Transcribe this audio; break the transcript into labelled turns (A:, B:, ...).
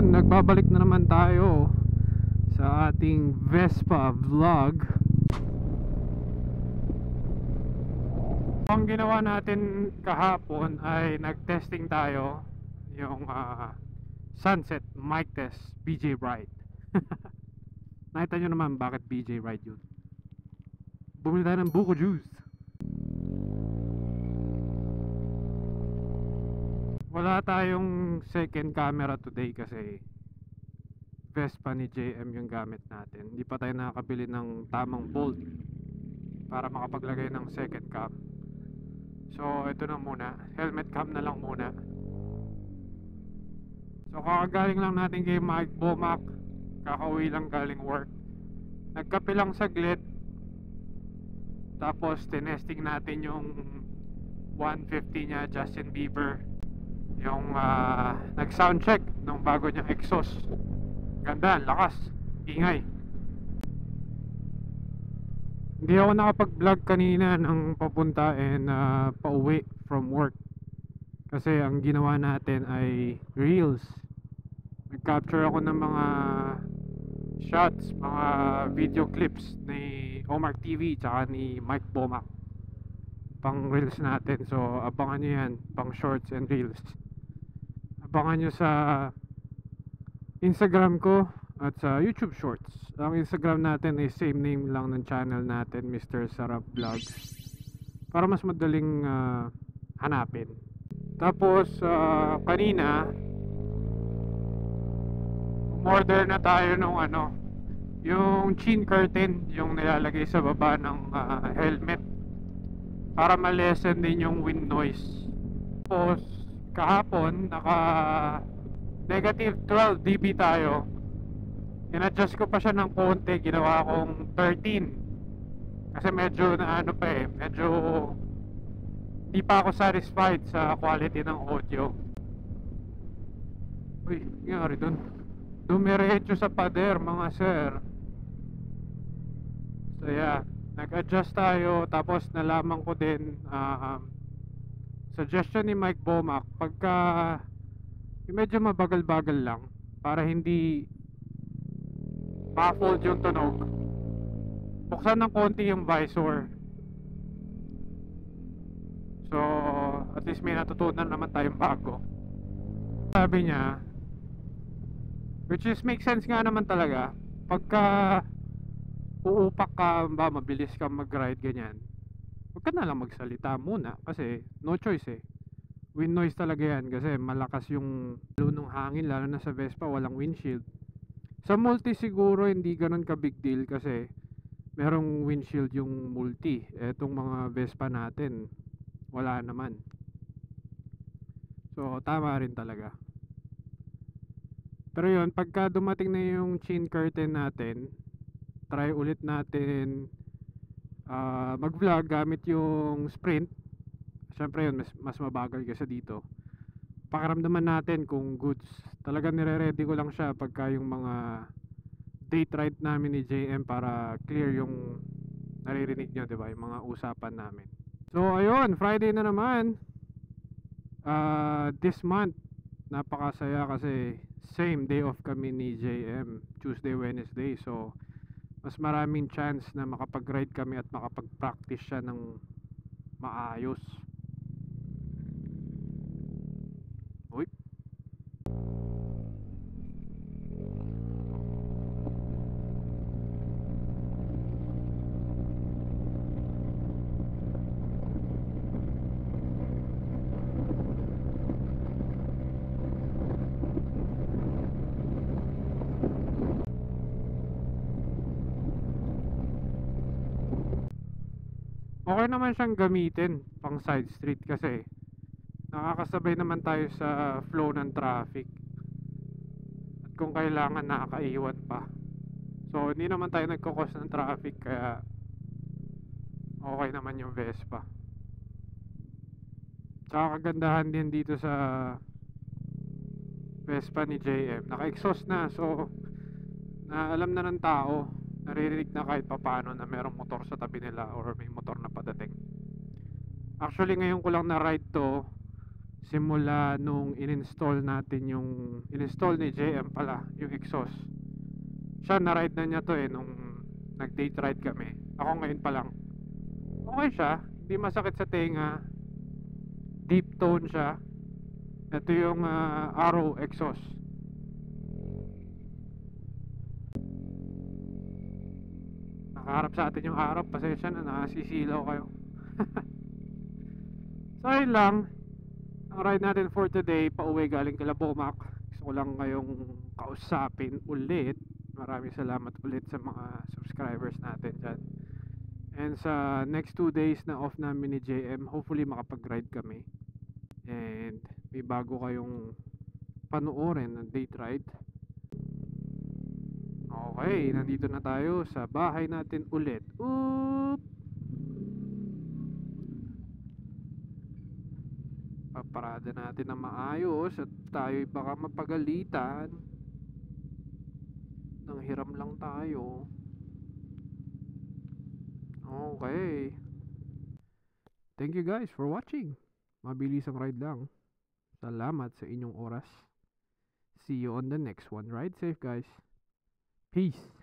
A: ayun, nagbabalik na naman tayo sa ating Vespa vlog. Ang ginawa natin kahapon ay nag-testing tayo yung sunset mic test BJ Ride. Nakita nyo naman bakit BJ Ride yun. Bumili tayo ng buko juice. Wala tayong second camera today kasi Vespa ni JM yung gamit natin. Hindi pa tayo nakakabili ng tamang bolt para makapaglagay ng second cam. So ito na muna, helmet cam na lang muna. So kakagaling lang natin kay Mike Bomac, kakauwi lang galing work. Nagkape lang saglit, tapos tinesting natin yung 150 niya Justin Bieber, yung nag-sound check ng bago niyang exhaust. Ganda, lakas, ingay. Hindi ako nakapag-vlog kanina ng papunta and pauwi from work kasi ang ginawa natin ay reels. Nag-capture ako ng mga shots, mga video clips ni Omar TV tsaka ni Mike Bomac pang reels natin. So abangan nyo yan, pang shorts and reels. Abangan nyo sa Instagram ko at sa YouTube Shorts. Ang Instagram natin ay same name lang ng channel natin, Mr. Sarap Vlogs, para mas madaling hanapin. Tapos kanina order na tayo nung yung chin curtain, yung nilalagay sa baba ng helmet para ma-lessen din yung wind noise. Tapos kahapon naka negative 12 dB tayo. In-adjust ko pa siya ng konti, ginawa kong 13 kasi medyo medyo di pa ako satisfied sa quality ng audio. Uy, nangyari dun? Dumiretso sa pader mga sir. So yeah, nag-adjust tayo. Tapos nalaman ko din suggestion ni Mike Bomac, pagka medyo mabagal-bagal lang para hindi muffled yung tunog, buksan ng konti yung visor. So at least may natutunan naman tayong bago. Sabi niya, which is make sense nga naman talaga, pagka uupak ka ba, mabilis ka mag-ride ganyan, huwag ka na lang magsalita muna kasi no choice wind noise talaga yan kasi malakas yung lunong hangin, lalo na sa Vespa walang windshield. Sa multi siguro hindi ganun ka big deal kasi merong windshield yung multi. Etong mga Vespa natin wala naman, so tama rin talaga. Pero yun, pagka dumating na yung chin curtain natin, try ulit natin mag vlog gamit yung Sprint. Siyempre yun, mas mabagal kasi dito. Pakiramdaman natin kung goods. Talaga nire-ready ko lang siya pagka yung mga date ride namin ni JM para clear yung naririnig nyo, diba? Yung mga usapan namin. So ayun, Friday na naman. This month napakasaya kasi same day off kami ni JM, Tuesday, Wednesday. So mas maraming chance na makapag-ride kami at makapag-practice siya ng maayos. Uy. Okay naman siyang gamitin pang side street kasi nakakasabay naman tayo sa flow ng traffic at kung kailangan nakakaiwan pa. So hindi naman tayo nagkakos ng traffic kaya okay naman yung Vespa. Tsaka kagandahan din dito sa Vespa ni JM, naka-exhaust na, so na alam na ng tao, naririnig na kahit papano na merong motor sa tabi nila or may motor na padating. Actually ngayon ko lang na ride to simula nung in-install natin yung in-install ni JM pala yung exhaust. Siya na-ride na niya to nung nag-date ride kami. Ako ngayon pa lang. Okay siya, hindi masakit sa tenga, deep tone siya. Ito yung Arrow exhaust. Nakaharap sa atin yung araw, pasensya na, nakasisilaw kayo. So ayun lang, ang ride natin for today, pauwi galing kila Bomac. Gusto ko lang kayong kausapin ulit. Maraming salamat ulit sa mga subscribers natin dyan. And sa next 2 days na off namin ni JM, hopefully makapag-ride kami. And may bago kayong panoorin ng date ride. Okay, nandito na tayo sa bahay natin ulit. Oop! Paparada natin na maayos at tayo'y baka mapagalitan. Nang hiram lang tayo. Okay. Thank you guys for watching. Mabilis ang ride lang. Salamat sa inyong oras. See you on the next one. Ride safe guys. Peace.